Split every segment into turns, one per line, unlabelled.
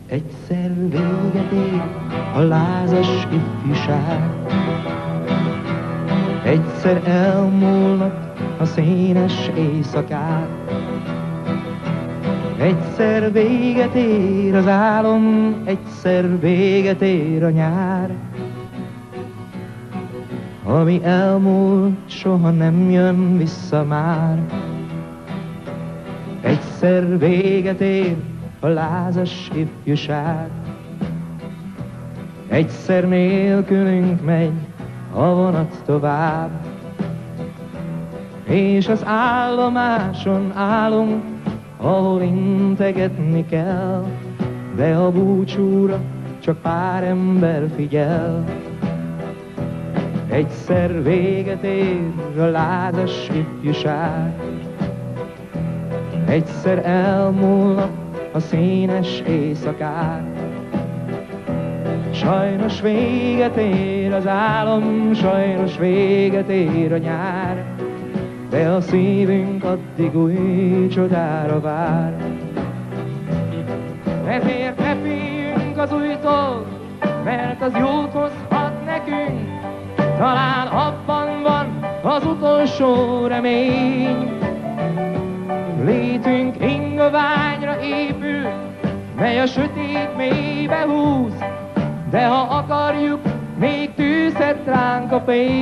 Egyszer véget ér a lázas ifjúság, egyszer elmúlnak a színes éjszakák, egyszer véget ér az álom, egyszer véget ér a nyár. Ami elmúlt, soha nem jön vissza már. Egyszer véget ér a lázas ifjúság, egyszer nélkülünk megy a vonat tovább, és az állomáson állunk, ahol integetni kell, de a búcsúra csak pár ember figyel. Egyszer véget ér a lázas ifjúság, egyszer elmúlnak a színes éjszakák. Sajnos véget ér az álom, sajnos véget ér a nyár, de a szívünk addig új csodára vár. Ezért ne féljünk az újtól, mert az jót hozhat nekünk, talán abban van az utolsó remény. Létünk ingoványra épül, mely a sötét mélybe húz, de ha akarjuk, még tűzhet ránk a fény.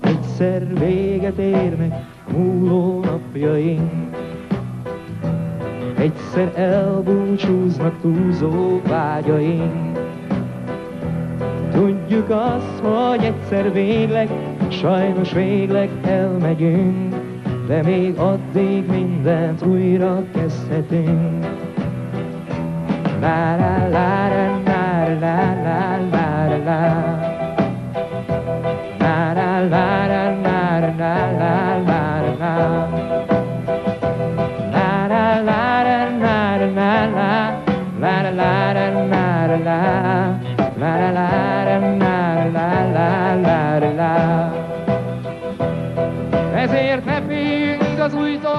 Egyszer véget érnek múló napjaink, egyszer elbúcsúznak túlzó vágyaink. Tudjuk azt, hogy egyszer végleg, sajnos végleg elmegyünk, de még addig mindent újra kezdhetünk. La la la la la la la la la. La la la la la la la la la. La la la la la la la. La la la la la la. La la la la la la la la. Ezért ne féljünk az újtól,